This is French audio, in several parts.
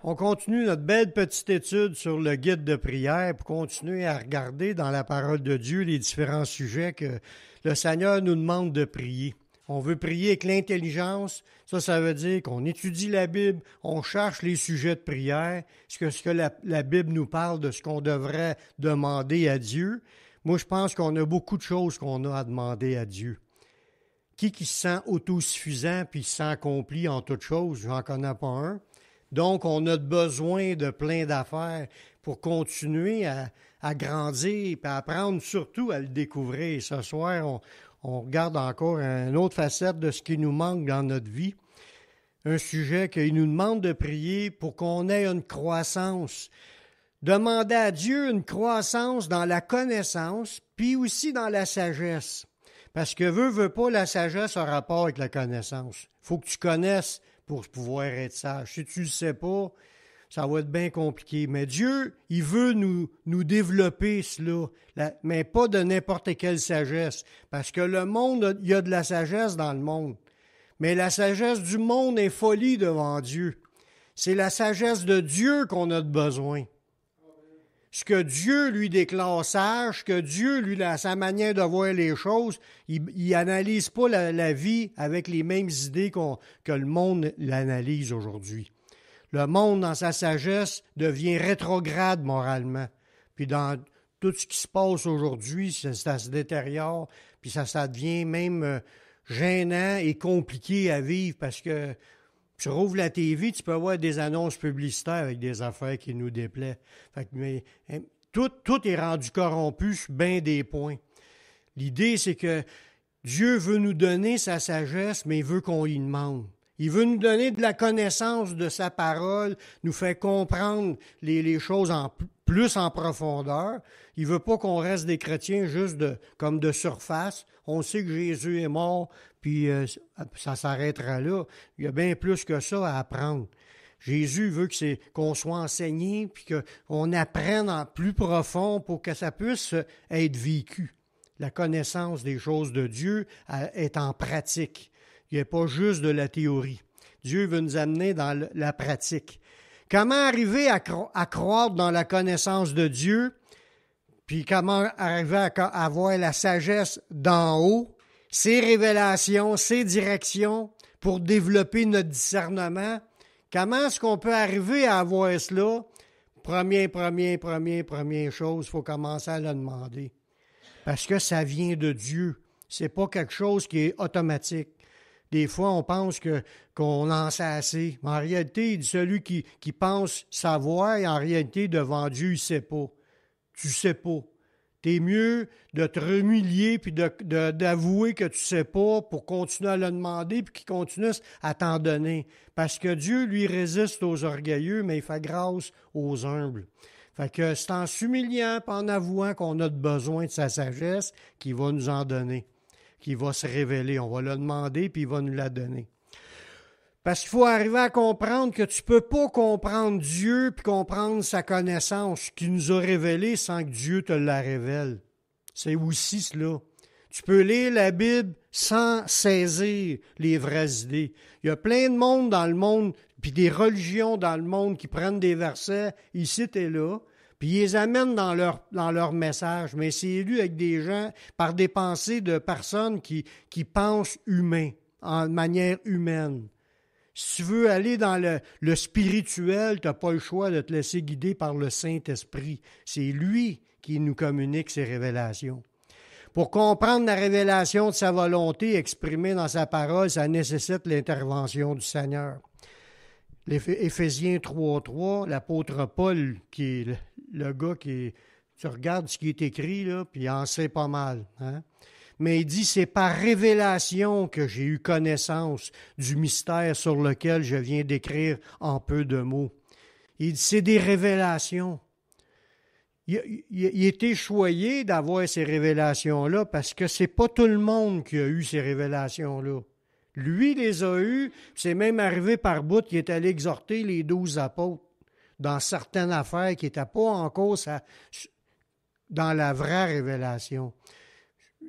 On continue notre belle petite étude sur le guide de prière pour continuer à regarder dans la parole de Dieu les différents sujets que le Seigneur nous demande de prier. On veut prier avec l'intelligence. Ça veut dire qu'on étudie la Bible, on cherche les sujets de prière, ce que la Bible nous parle de ce qu'on devrait demander à Dieu. Moi, je pense qu'on a beaucoup de choses qu'on a à demander à Dieu. Qui se sent autosuffisant puis se sent accompli en toutes choses? J'en connais pas un. Donc, on a besoin de plein d'affaires pour continuer à grandir et à apprendre surtout à le découvrir. Ce soir, on regarde encore une autre facette de ce qui nous manque dans notre vie. Un sujet qu'il nous demande de prier pour qu'on ait une croissance. Demander à Dieu une croissance dans la connaissance, puis aussi dans la sagesse. Parce que veut pas, la sagesse a rapport avec la connaissance. Il faut que tu connaisses pour pouvoir être sage. Si tu ne le sais pas, ça va être bien compliqué. Mais Dieu, il veut nous développer cela, mais pas de n'importe quelle sagesse. Parce que le monde, il y a de la sagesse dans le monde. Mais la sagesse du monde est folie devant Dieu. C'est la sagesse de Dieu qu'on a besoin. Ce que Dieu lui déclare sage, que Dieu, lui, sa manière de voir les choses, il n'analyse pas la vie avec les mêmes idées que le monde l'analyse aujourd'hui. Le monde, dans sa sagesse, devient rétrograde moralement. Puis dans tout ce qui se passe aujourd'hui, ça se détériore, puis ça devient même gênant et compliqué à vivre parce que tu rouvres la TV, tu peux avoir des annonces publicitaires avec des affaires qui nous déplaisent. Fait que, tout est rendu corrompu sur bien des points. L'idée, c'est que Dieu veut nous donner sa sagesse, mais il veut qu'on y demande. Il veut nous donner de la connaissance de sa parole, nous faire comprendre les choses plus en profondeur. Il veut pas qu'on reste des chrétiens juste comme de surface. On sait que Jésus est mort, puis ça s'arrêtera là. Il y a bien plus que ça à apprendre. Jésus veut qu'on soit enseigné, puis qu'on apprenne en plus profond pour que ça puisse être vécu. La connaissance des choses de Dieu est en pratique. Il n'y a pas juste de la théorie. Dieu veut nous amener dans la pratique. Comment arriver à croire dans la connaissance de Dieu, puis comment arriver à avoir la sagesse d'en haut, ses révélations, ses directions pour développer notre discernement? Comment est-ce qu'on peut arriver à avoir cela? Première chose, il faut commencer à le demander. Parce que ça vient de Dieu. C'est pas quelque chose qui est automatique. Des fois, on pense qu'on en sait assez. Mais en réalité, celui qui pense savoir, et en réalité, devant Dieu, il ne sait pas. Tu ne sais pas. T'es mieux de te humilier puis d'avouer que tu ne sais pas pour continuer à le demander puis qu'il continue à t'en donner. Parce que Dieu, lui, résiste aux orgueilleux, mais il fait grâce aux humbles. Fait que c'est en s'humiliant et en avouant qu'on a besoin de sa sagesse qu'il va nous en donner, qu'il va se révéler. On va le demander puis il va nous la donner. Parce qu'il faut arriver à comprendre que tu ne peux pas comprendre Dieu puis comprendre sa connaissance qu'il nous a révélée sans que Dieu te la révèle. C'est aussi cela. Tu peux lire la Bible sans saisir les vraies idées. Il y a plein de monde dans le monde, puis des religions dans le monde qui prennent des versets ici et là, puis ils les amènent dans leur message. Mais c'est lu avec des gens, par des pensées de personnes qui pensent humain, en manière humaine. Si tu veux aller dans le spirituel, tu n'as pas le choix de te laisser guider par le Saint-Esprit. C'est lui qui nous communique ses révélations. Pour comprendre la révélation de sa volonté exprimée dans sa parole, ça nécessite l'intervention du Seigneur. Éphésiens 3.3, l'apôtre Paul, qui est le gars tu regardes ce qui est écrit, là, puis il en sait pas mal, hein? Mais il dit, c'est par révélation que j'ai eu connaissance du mystère sur lequel je viens d'écrire en peu de mots. Il dit, c'est des révélations. Il était choyé d'avoir ces révélations-là parce que c'est pas tout le monde qui a eu ces révélations-là. Lui les a eues, c'est même arrivé par bout qu'il est allé exhorter les 12 apôtres dans certaines affaires qui n'étaient pas encore dans la vraie révélation.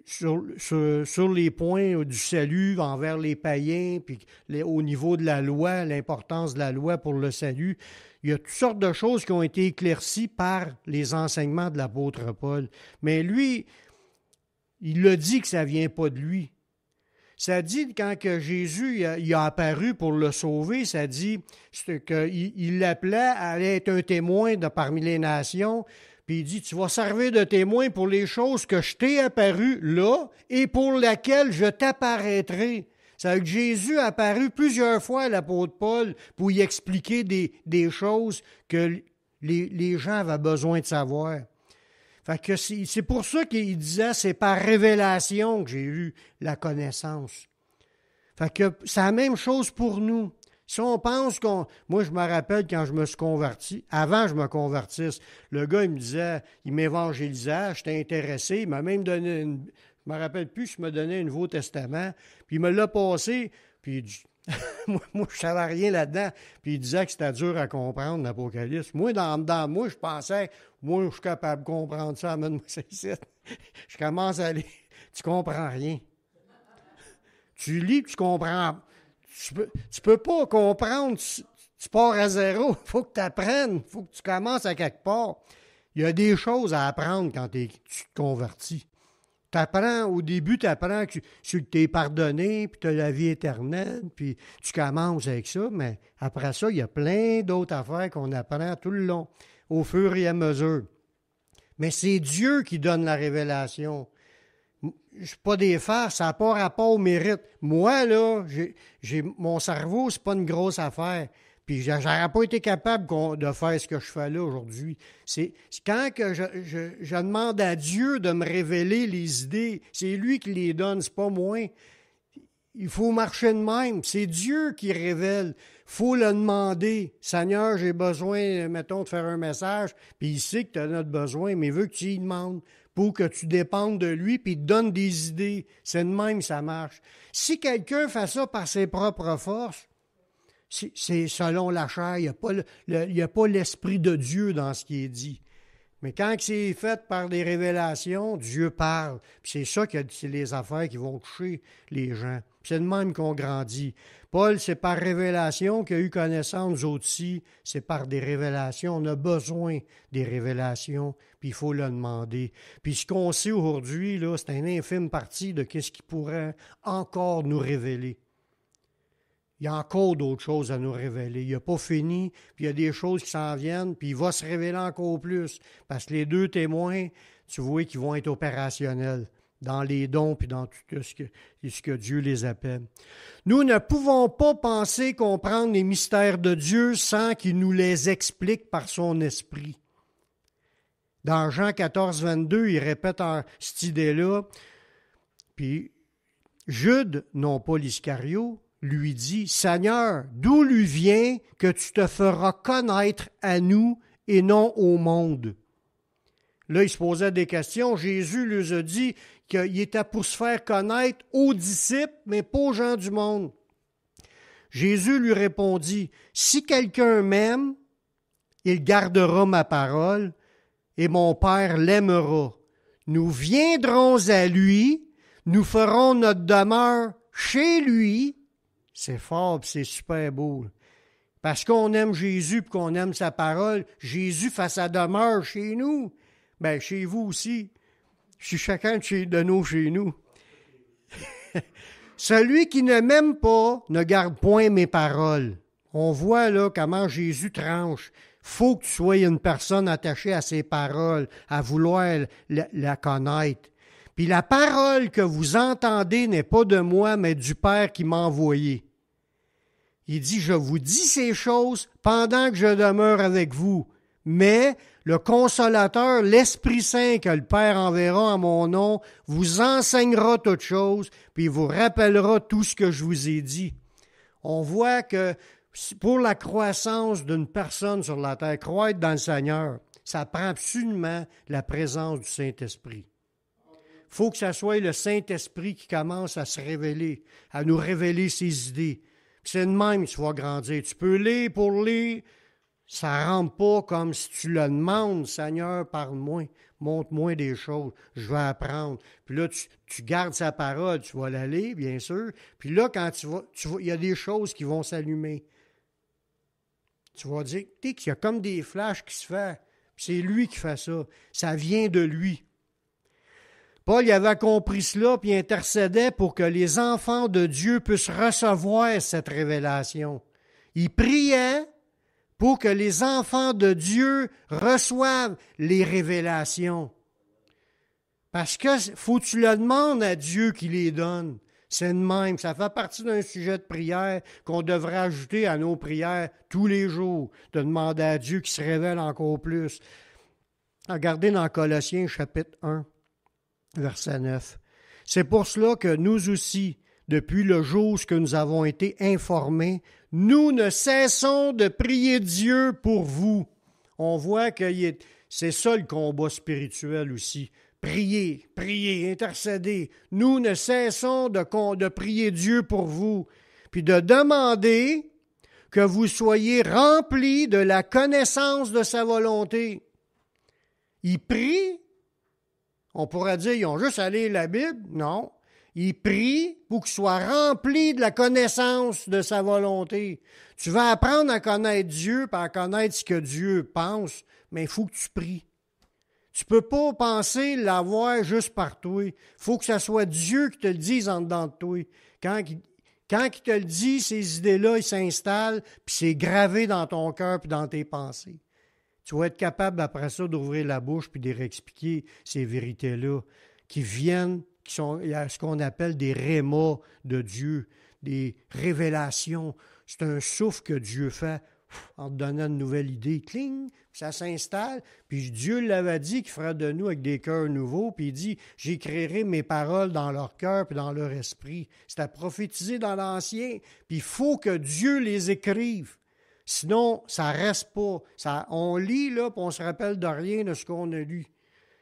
sur les points du salut envers les païens, puis au niveau de la loi, l'importance de la loi pour le salut. Il y a toutes sortes de choses qui ont été éclaircies par les enseignements de l'apôtre Paul. Mais lui, il a dit que ça ne vient pas de lui. Ça dit, quand que Jésus il a apparu pour le sauver, ça dit qu'il l'appelait à être un témoin de parmi les nations. Puis il dit, tu vas servir de témoin pour les choses que je t'ai apparu là et pour lesquelles je t'apparaîtrai. C'est que Jésus a apparu plusieurs fois à l'apôtre Paul pour y expliquer des choses que les gens avaient besoin de savoir. Fait que c'est pour ça qu'il disait, c'est par révélation que j'ai eu la connaissance. Fait que c'est la même chose pour nous. Si on pense Moi, je me rappelle quand je me suis converti, avant que je me convertisse, le gars, il me disait, il m'évangélisait, j'étais intéressé, il m'a même donné je me rappelle plus, il me donnait un Nouveau Testament, puis il me l'a passé, puis moi, je savais rien là-dedans, puis il disait que c'était dur à comprendre, l'Apocalypse. Moi, dans moi, je pensais, moi, je suis capable de comprendre ça, amène-moi ça ici. Je commence à aller, tu comprends rien. Tu lis, tu comprends. Tu peux pas comprendre, tu pars à zéro. Il faut que tu apprennes, il faut que tu commences à quelque part. Il y a des choses à apprendre quand tu te convertis. Au début, tu apprends que tu t'es pardonné, puis tu as la vie éternelle, puis tu commences avec ça, mais après ça, il y a plein d'autres affaires qu'on apprend tout le long, au fur et à mesure. Mais c'est Dieu qui donne la révélation. Je ne suis pas des farces, ça n'a pas rapport au mérite. Moi, là, mon cerveau, c'est pas une grosse affaire. Puis j'aurais pas été capable de faire ce que je fais là aujourd'hui. C'est quand que je demande à Dieu de me révéler les idées, c'est lui qui les donne, c'est pas moi. Il faut marcher de même. C'est Dieu qui révèle. Il faut le demander. Seigneur, j'ai besoin, mettons, de faire un message, puis il sait que tu as notre besoin, mais il veut que tu y demandes pour que tu dépendes de lui, puis il te donne des idées. C'est de même ça marche. Si quelqu'un fait ça par ses propres forces, c'est selon la chair. Il n'y a pas l'Esprit de Dieu dans ce qui est dit. Mais quand c'est fait par des révélations, Dieu parle. Puis c'est ça que c'est les affaires qui vont toucher les gens. Puis c'est de même qu'on grandit. Paul, c'est par révélation qu'il a eu connaissance, nous autres aussi, c'est par des révélations. On a besoin des révélations, puis il faut le demander. Puis ce qu'on sait aujourd'hui, là, c'est une infime partie de ce qui pourrait encore nous révéler. Il y a encore d'autres choses à nous révéler. Il n'a pas fini, puis il y a des choses qui s'en viennent, puis il va se révéler encore plus. Parce que les deux témoins, tu vois qu'ils vont être opérationnels dans les dons, puis dans tout ce que Dieu les appelle. Nous ne pouvons pas penser comprendre les mystères de Dieu sans qu'il nous les explique par son esprit. Dans Jean 14, 22, il répète cette idée-là. Puis Jude, non pas l'Iscario, lui dit, « Seigneur, d'où lui vient que tu te feras connaître à nous et non au monde? » Là, il se posait des questions. Jésus lui a dit qu'il était pour se faire connaître aux disciples, mais pas aux gens du monde. Jésus lui répondit, « Si quelqu'un m'aime, il gardera ma parole, et mon Père l'aimera. Nous viendrons à lui, nous ferons notre demeure chez lui. » C'est fort et c'est super beau. Parce qu'on aime Jésus et qu'on aime sa parole, Jésus fait sa demeure chez nous. Bien, chez vous aussi. Chez chacun de nos chez nous. Celui qui ne m'aime pas ne garde point mes paroles. On voit là comment Jésus tranche. Faut que tu sois une personne attachée à ses paroles, à vouloir la connaître. Puis la parole que vous entendez n'est pas de moi, mais du Père qui m'a envoyé. Il dit, je vous dis ces choses pendant que je demeure avec vous. Mais le Consolateur, l'Esprit Saint que le Père enverra en mon nom, vous enseignera toutes choses, puis il vous rappellera tout ce que je vous ai dit. On voit que pour la croissance d'une personne sur la terre, croître dans le Seigneur, ça prend absolument la présence du Saint-Esprit. Il faut que ce soit le Saint-Esprit qui commence à se révéler, à nous révéler ses idées. C'est de même que tu vas grandir. Tu peux lire pour lire, Ça ne rentre pas comme si tu le demandes, Seigneur, parle-moi, montre-moi des choses, je vais apprendre. Puis là, tu gardes sa parole, tu vas la lire, bien sûr. Puis là, quand tu vas, il y a des choses qui vont s'allumer. Tu vas dire, tu sais, qu'il y a comme des flashs qui se font. C'est lui qui fait ça. Ça vient de lui. Paul il avait compris cela, puis intercédait pour que les enfants de Dieu puissent recevoir cette révélation. Il priait pour que les enfants de Dieu reçoivent les révélations. Parce que faut que tu le demandes à Dieu qui les donne. C'est de même. Ça fait partie d'un sujet de prière qu'on devrait ajouter à nos prières tous les jours, de demander à Dieu qui se révèle encore plus. Regardez dans Colossiens chapitre 1, verset 9. C'est pour cela que nous aussi, depuis le jour où nous avons été informés, nous ne cessons de prier Dieu pour vous. On voit que c'est ça le combat spirituel aussi. Priez, priez, intercédez. Nous ne cessons de prier Dieu pour vous, puis de demander que vous soyez remplis de la connaissance de sa volonté. Ils prient, on pourrait dire, ils ont juste à lire la Bible. Non. Ils prient pour qu'ils soient remplis de la connaissance de sa volonté. Tu vas apprendre à connaître Dieu, puis à connaître ce que Dieu pense, mais il faut que tu pries. Tu ne peux pas penser l'avoir juste par toi. Il faut que ce soit Dieu qui te le dise en dedans de toi. Quand il te le dit, ces idées-là, ils s'installent, puis c'est gravé dans ton cœur puis dans tes pensées. Tu vas être capable, après ça, d'ouvrir la bouche puis de réexpliquer ces vérités-là qui viennent, qui sont ce qu'on appelle des rémas de Dieu, des révélations. C'est un souffle que Dieu fait en te donnant une nouvelle idée. Cling! Ça s'installe, puis Dieu l'avait dit qu'il ferait de nous avec des cœurs nouveaux, puis il dit, j'écrirai mes paroles dans leur cœur puis dans leur esprit. C'était prophétisé dans l'Ancien, puis il faut que Dieu les écrive. Sinon, ça ne reste pas. On lit, là, puis on se rappelle de rien de ce qu'on a lu.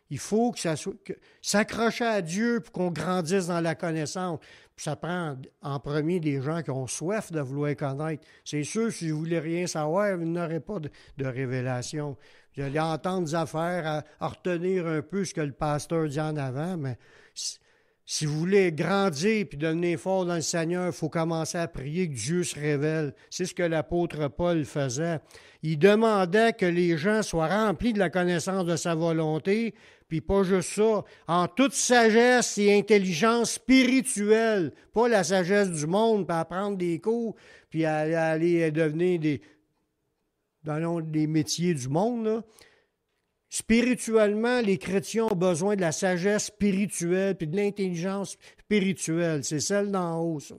Il faut que ça soit s'accrocher à Dieu pour qu'on grandisse dans la connaissance. Puis ça prend en premier des gens qui ont soif de vouloir connaître. C'est sûr, si vous ne voulez rien savoir, vous n'aurez pas de révélation. Vous allez entendre des affaires, à retenir un peu ce que le pasteur dit en avant, mais si vous voulez grandir et devenir fort dans le Seigneur, il faut commencer à prier que Dieu se révèle. C'est ce que l'apôtre Paul faisait. Il demandait que les gens soient remplis de la connaissance de sa volonté, puis pas juste ça, en toute sagesse et intelligence spirituelle, pas la sagesse du monde, puis apprendre des cours, puis aller devenir des métiers du monde, là. Spirituellement, les chrétiens ont besoin de la sagesse spirituelle puis de l'intelligence spirituelle. C'est celle d'en haut, ça.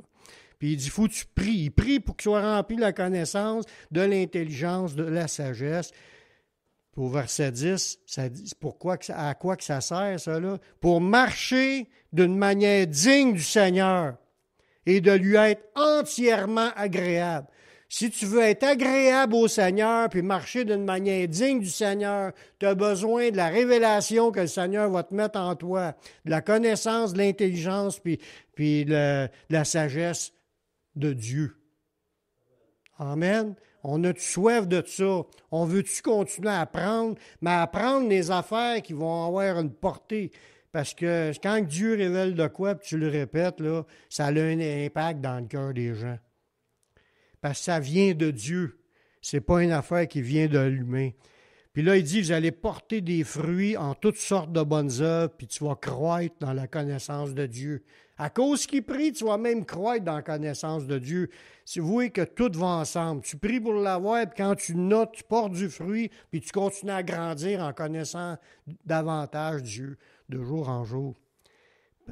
Puis il dit, il faut que tu pries. Il prie pour qu'il soit rempli de la connaissance, de l'intelligence, de la sagesse. Puis au verset 10, ça dit à quoi que ça sert, ça, là? Pour marcher d'une manière digne du Seigneur et de lui être entièrement agréable. Si tu veux être agréable au Seigneur puis marcher d'une manière digne du Seigneur, tu as besoin de la révélation que le Seigneur va te mettre en toi, de la connaissance, de l'intelligence puis de la sagesse de Dieu. Amen. On a-tu soif de ça? On veut-tu continuer à apprendre, mais à apprendre les affaires qui vont avoir une portée? Parce que quand Dieu révèle de quoi, puis tu le répètes, là, ça a un impact dans le cœur des gens. Parce que ça vient de Dieu. Ce n'est pas une affaire qui vient de l'humain. Puis là, il dit, vous allez porter des fruits en toutes sortes de bonnes œuvres, puis tu vas croître dans la connaissance de Dieu. À cause qu'il prie, tu vas même croître dans la connaissance de Dieu. Si vous voyez que tout va ensemble. Tu pries pour l'avoir, puis quand tu notes, tu portes du fruit, puis tu continues à grandir en connaissant davantage Dieu de jour en jour.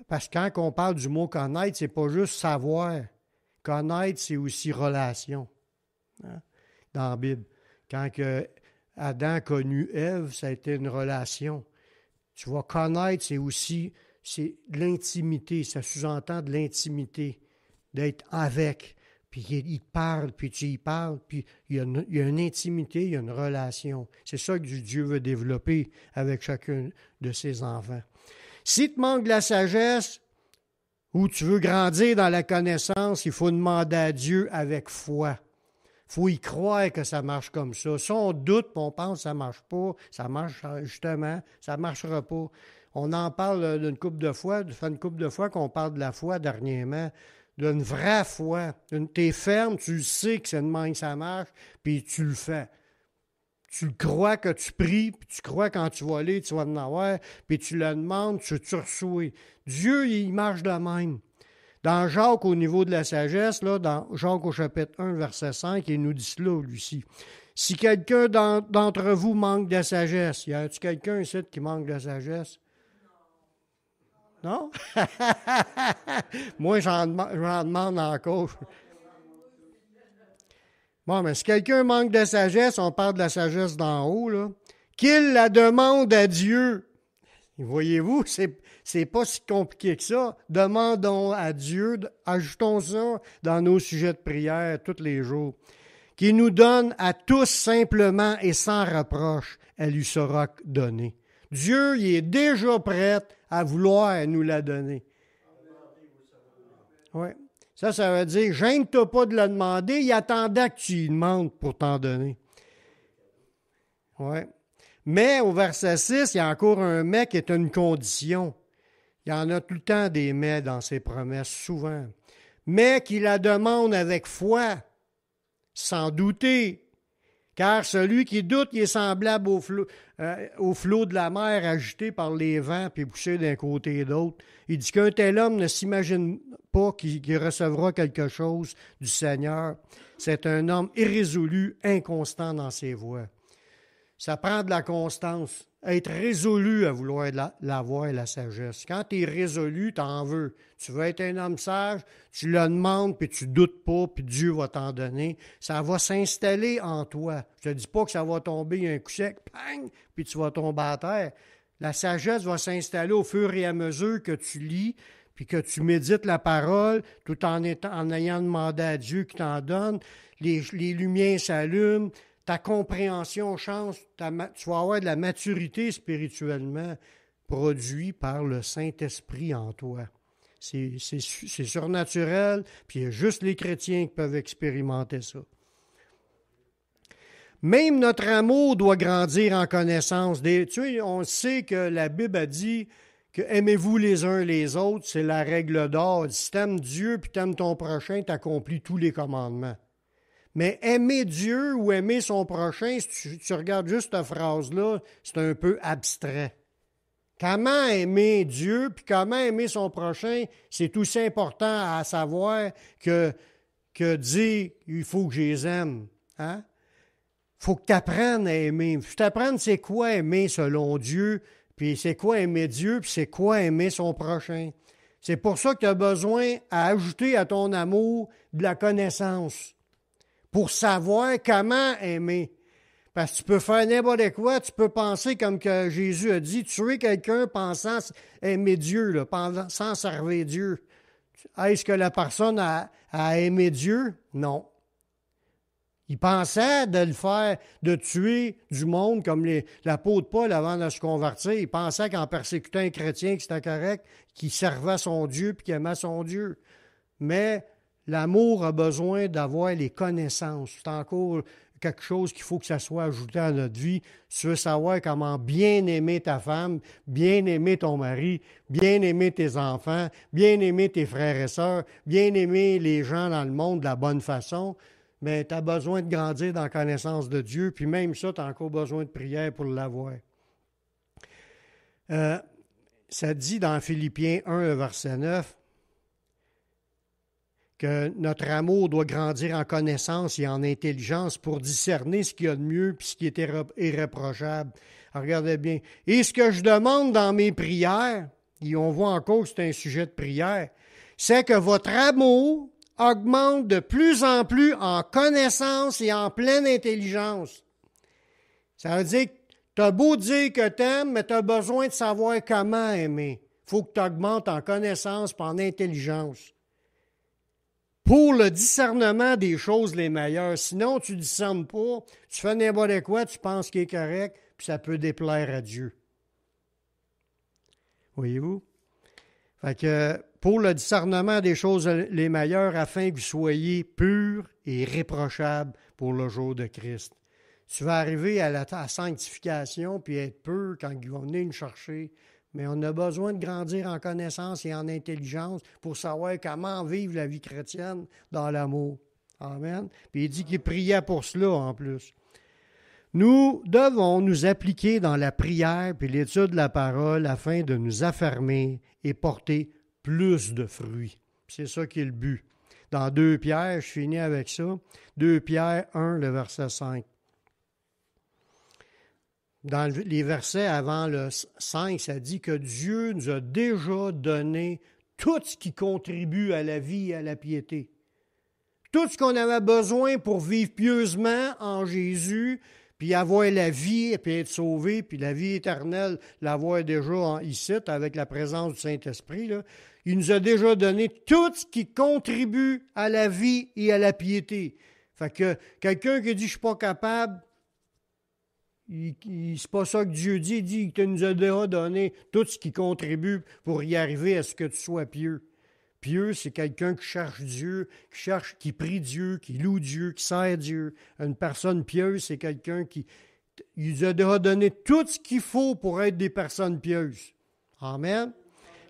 Parce que quand on parle du mot connaître, c'est pas juste savoir. Connaître, c'est aussi relation. Hein? Dans la Bible. Quand Adam a connu Ève, ça a été une relation. Tu vois, connaître, c'est de l'intimité. Ça sous-entend de l'intimité, d'être avec. Puis il parle, puis tu y parles, puis il y a une intimité, il y a une relation. C'est ça que Dieu veut développer avec chacun de ses enfants. Si tu manques de la sagesse, ou tu veux grandir dans la connaissance, il faut demander à Dieu avec foi. faut y croire que ça marche comme ça. Si on doute, on pense que ça marche pas, ça marche justement, ça marchera pas. On en parle d'une couple de fois, ça fait une couple de fois qu'on parle de la foi dernièrement, d'une vraie foi. T'es ferme, tu le sais que c'est de même que ça marche, puis tu le fais. Tu le crois que tu pries, puis tu crois quand tu vas aller, tu vas en avoir, puis tu le demandes, tu reçois. Dieu, il marche de même. Dans Jacques, au niveau de la sagesse, là, dans Jacques au chapitre 1, verset 5, il nous dit cela, lui-ci. Si quelqu'un d'entre vous manque de sagesse, y a-t-il quelqu'un ici qui manque de sagesse? Non? Moi, j'en demande encore. Bon, mais si quelqu'un manque de sagesse, on parle de la sagesse d'en haut, là, qu'il la demande à Dieu. Voyez-vous, c'est pas si compliqué que ça. Demandons à Dieu, ajoutons ça dans nos sujets de prière tous les jours, qui nous donne à tous simplement et sans reproche, elle lui sera donnée. Dieu, il est déjà prêt à vouloir nous la donner. Oui. Ça veut dire, gêne-toi pas de la demander, il attendait que tu lui demandes pour t'en donner. Oui. Mais au verset 6, il y a encore un mais qui est une condition. Il y en a tout le temps des mais dans ses promesses, souvent. Mais qu'il la demande avec foi, sans douter. Car celui qui doute, il est semblable au flot de la mer agité par les vents puis poussé d'un côté et d'autre. Il dit qu'un tel homme ne s'imagine pas qu'il recevra quelque chose du Seigneur. C'est un homme irrésolu, inconstant dans ses voies. Ça prend de la constance. Être résolu à vouloir l'avoir et la sagesse. Quand tu es résolu, tu en veux. Tu veux être un homme sage, tu le demandes, puis tu ne doutes pas, puis Dieu va t'en donner. Ça va s'installer en toi. Je ne te dis pas que ça va tomber un coup sec, pang, puis tu vas tomber à terre. La sagesse va s'installer au fur et à mesure que tu lis, puis que tu médites la parole, tout en ayant demandé à Dieu qu'il t'en donne. Les lumières s'allument. Ta compréhension change, tu vas avoir de la maturité spirituellement produite par le Saint-Esprit en toi. C'est surnaturel, puis il y a juste les chrétiens qui peuvent expérimenter ça. Même notre amour doit grandir en connaissance. On sait que la Bible a dit que aimez-vous les uns les autres, c'est la règle d'or. Si tu aimes Dieu puis tu aimes ton prochain, tu accomplis tous les commandements. Mais aimer Dieu ou aimer son prochain, si tu regardes juste cette phrase-là, c'est un peu abstrait. Comment aimer Dieu puis comment aimer son prochain, c'est aussi important à savoir que dire il faut que je les aime. Hein? Faut que tu apprennes à aimer. Faut que tu apprennes c'est quoi aimer selon Dieu, puis c'est quoi aimer Dieu, puis c'est quoi aimer son prochain. C'est pour ça que tu as besoin à ajouter à ton amour de la connaissance. Pour savoir comment aimer. Parce que tu peux faire n'importe quoi, tu peux penser comme que Jésus a dit, tuer quelqu'un pensant aimer Dieu, là, pensant servir Dieu. Est-ce que la personne a aimé Dieu? Non. Il pensait de le faire, de tuer du monde comme l'apôtre Paul avant de se convertir. Il pensait qu'en persécutant un chrétien que c'était correct, qu'il servait son Dieu puis qu'il aimait son Dieu. Mais l'amour a besoin d'avoir les connaissances. C'est encore quelque chose qu'il faut que ça soit ajouté à notre vie. Si tu veux savoir comment bien aimer ta femme, bien aimer ton mari, bien aimer tes enfants, bien aimer tes frères et sœurs, bien aimer les gens dans le monde de la bonne façon, mais tu as besoin de grandir dans la connaissance de Dieu, puis même ça, tu as encore besoin de prière pour l'avoir. Ça dit dans Philippiens 1, verset 9, que notre amour doit grandir en connaissance et en intelligence pour discerner ce qu'il y a de mieux et ce qui est irréprochable. Alors, regardez bien. Et ce que je demande dans mes prières, et on voit encore que c'est un sujet de prière, c'est que votre amour augmente de plus en plus en connaissance et en pleine intelligence. Ça veut dire que tu as beau dire que tu aimes, mais tu as besoin de savoir comment aimer. Il faut que tu augmentes en connaissance et en intelligence. Pour le discernement des choses les meilleures. Sinon, tu ne discernes pas, tu fais n'importe quoi, tu penses qu'il est correct, puis ça peut déplaire à Dieu. Voyez-vous? Fait que pour le discernement des choses les meilleures, afin que vous soyez purs et irréprochables pour le jour de Christ. Tu vas arriver à la sanctification puis être pur quand ils vont venir nous chercher. Mais on a besoin de grandir en connaissance et en intelligence pour savoir comment vivre la vie chrétienne dans l'amour. Amen. Puis il dit qu'il priait pour cela en plus. Nous devons nous appliquer dans la prière puis l'étude de la parole afin de nous affermir et porter plus de fruits. C'est ça qui est le but. Dans 2 Pierre, je finis avec ça, 2 Pierre 1, le verset 5. Dans les versets avant le 5, ça dit que Dieu nous a déjà donné tout ce qui contribue à la vie et à la piété. Tout ce qu'on avait besoin pour vivre pieusement en Jésus, puis avoir la vie, puis être sauvé, puis la vie éternelle, l'avoir déjà ici, avec la présence du Saint-Esprit, là. Il nous a déjà donné tout ce qui contribue à la vie et à la piété. Fait que quelqu'un qui dit « je ne suis pas capable », c'est pas ça que Dieu dit. Il dit qu'il nous a déjà donné tout ce qui contribue pour y arriver à ce que tu sois pieux. Pieux, c'est quelqu'un qui cherche Dieu, qui prie Dieu, qui loue Dieu, qui sert Dieu. Une personne pieuse, c'est quelqu'un qui il nous a déjà donné tout ce qu'il faut pour être des personnes pieuses. Amen.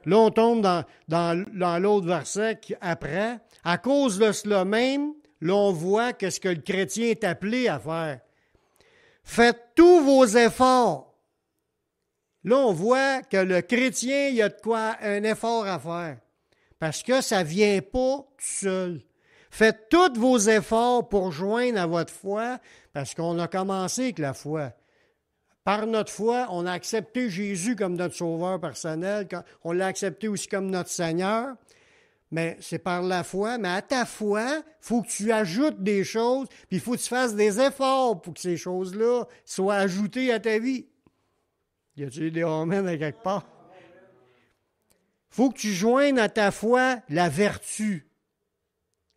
Là, on tombe dans l'autre verset après. À cause de cela même, là, on voit que ce que le chrétien est appelé à faire. Faites tous vos efforts. Là, on voit que le chrétien, il y a de quoi un effort à faire. Parce que ça ne vient pas tout seul. Faites tous vos efforts pour joindre à votre foi, parce qu'on a commencé avec la foi. Par notre foi, on a accepté Jésus comme notre sauveur personnel, on l'a accepté aussi comme notre Seigneur, mais c'est par la foi. Mais à ta foi, il faut que tu ajoutes des choses, puis il faut que tu fasses des efforts pour que ces choses-là soient ajoutées à ta vie. Y a-t-il des amens à quelque part? Il faut que tu joignes à ta foi la vertu.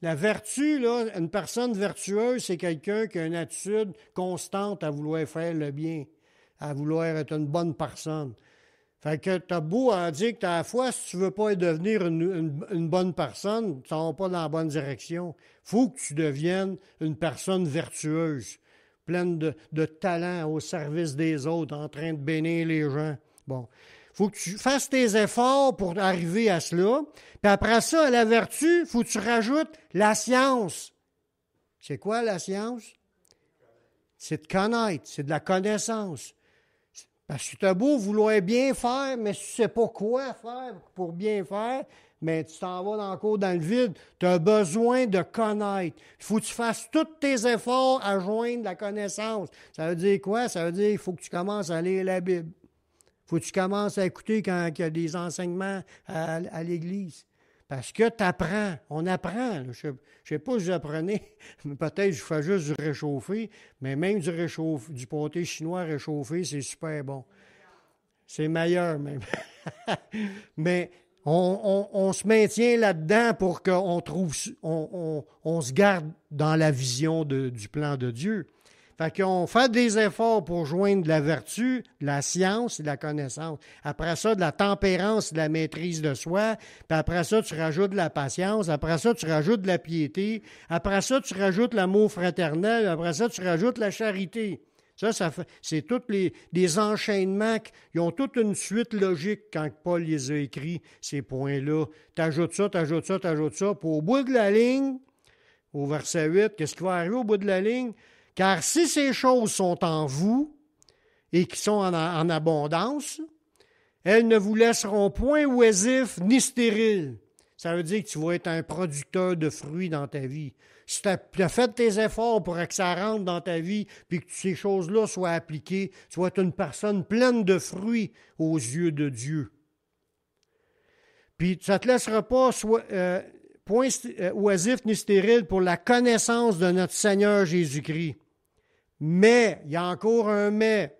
La vertu, là, une personne vertueuse, c'est quelqu'un qui a une attitude constante à vouloir faire le bien, à vouloir être une bonne personne. Fait que tu as beau en dire que tu as la foi, si tu ne veux pas devenir une bonne personne, tu n'en vas pas dans la bonne direction. Il faut que tu deviennes une personne vertueuse, pleine de talent au service des autres, en train de bénir les gens. Bon. Il faut que tu fasses tes efforts pour arriver à cela. Puis après ça, à la vertu, il faut que tu rajoutes la science. C'est quoi la science? C'est de connaître, c'est de la connaissance. Parce que tu as beau vouloir bien faire, mais tu ne sais pas quoi faire pour bien faire, mais tu t'en vas encore dans le vide. Tu as besoin de connaître. Il faut que tu fasses tous tes efforts à joindre la connaissance. Ça veut dire quoi? Ça veut dire qu'il faut que tu commences à lire la Bible. Il faut que tu commences à écouter quand il y a des enseignements à l'Église. Parce que tu apprends. On apprend. Je ne sais pas si vous apprenez. Peut-être que je fais juste du réchauffé. Mais même du pâté chinois réchauffé, c'est super bon. C'est meilleur même. Mais on se maintient là-dedans pour qu'on trouve, on se garde dans la vision du plan de Dieu. Fait qu'on fait des efforts pour joindre de la vertu, de la science et de la connaissance. Après ça, de la tempérance et de la maîtrise de soi. Puis après ça, tu rajoutes de la patience. Après ça, tu rajoutes de la piété. Après ça, tu rajoutes l'amour fraternel. Après ça, tu rajoutes la charité. C'est tous des enchaînements qui ont toute une suite logique quand Paul les a écrits, ces points-là. T'ajoutes ça, t'ajoutes ça, t'ajoutes ça. Puis au bout de la ligne, au verset 8, qu'est-ce qui va arriver au bout de la ligne? Car si ces choses sont en vous et qui sont en abondance, elles ne vous laisseront point oisifs ni stériles. Ça veut dire que tu vas être un producteur de fruits dans ta vie. Si tu as fait tes efforts pour que ça rentre dans ta vie puis que ces choses-là soient appliquées, tu vas être une personne pleine de fruits aux yeux de Dieu. Puis ça ne te laissera pas point oisif ni stérile pour la connaissance de notre Seigneur Jésus-Christ. Mais, il y a encore un mais.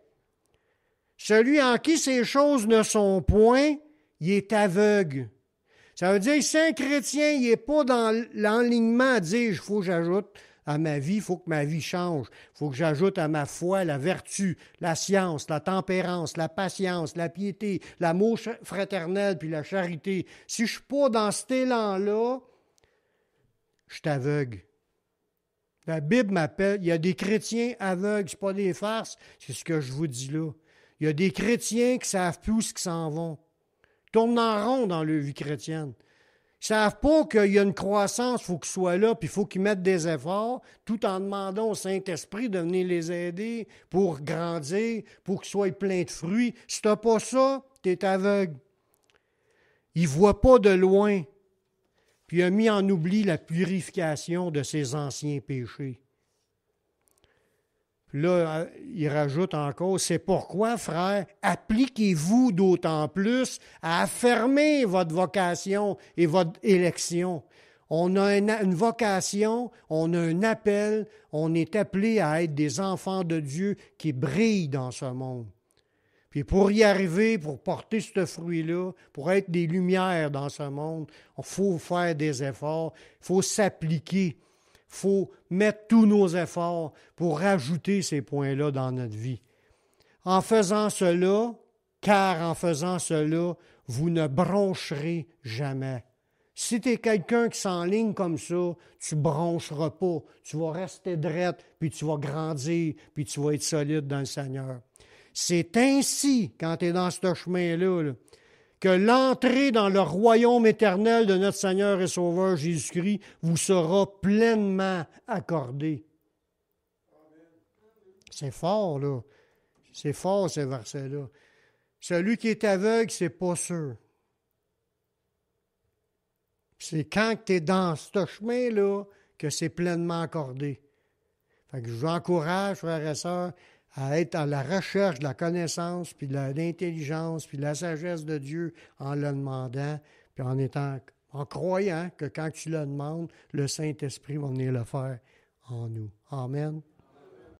Celui en qui ces choses ne sont point, il est aveugle. Ça veut dire que si un chrétien, il n'est pas dans l'enlignement à dire, il faut que j'ajoute à ma vie, il faut que ma vie change. Il faut que j'ajoute à ma foi la vertu, la science, la tempérance, la patience, la piété, l'amour fraternel, puis la charité. Si je ne suis pas dans cet élan-là, je suis aveugle. La Bible m'appelle, il y a des chrétiens aveugles, ce n'est pas des farces, c'est ce que je vous dis là. Il y a des chrétiens qui ne savent plus où ils s'en vont. Ils tournent en rond dans leur vie chrétienne. Ils ne savent pas qu'il y a une croissance, il faut qu'ils soient là, puis il faut qu'ils mettent des efforts, tout en demandant au Saint-Esprit de venir les aider pour grandir, pour qu'ils soient pleins de fruits. Si tu n'as pas ça, tu es aveugle. Ils ne voient pas de loin. Puis il a mis en oubli la purification de ses anciens péchés. Puis là, il rajoute encore, c'est pourquoi, frères, appliquez-vous d'autant plus à affirmer votre vocation et votre élection. On a une vocation, on a un appel, on est appelé à être des enfants de Dieu qui brillent dans ce monde. Puis pour y arriver, pour porter ce fruit-là, pour être des lumières dans ce monde, il faut faire des efforts, il faut s'appliquer. Il faut mettre tous nos efforts pour rajouter ces points-là dans notre vie. En faisant cela, car en faisant cela, vous ne broncherez jamais. Si tu es quelqu'un qui s'enligne comme ça, tu ne broncheras pas. Tu vas rester droite, puis tu vas grandir, puis tu vas être solide dans le Seigneur. C'est ainsi, quand tu es dans ce chemin-là, que l'entrée dans le royaume éternel de notre Seigneur et Sauveur Jésus-Christ vous sera pleinement accordée. C'est fort, là. C'est fort, ces versets-là. Celui qui est aveugle, c'est pas sûr. C'est quand tu es dans ce chemin-là que c'est pleinement accordé. Fait que je vous encourage, frères et sœurs, à être à la recherche de la connaissance, puis de l'intelligence, puis de la sagesse de Dieu en le demandant, puis en croyant que quand tu le demandes, le Saint-Esprit va venir le faire en nous. Amen.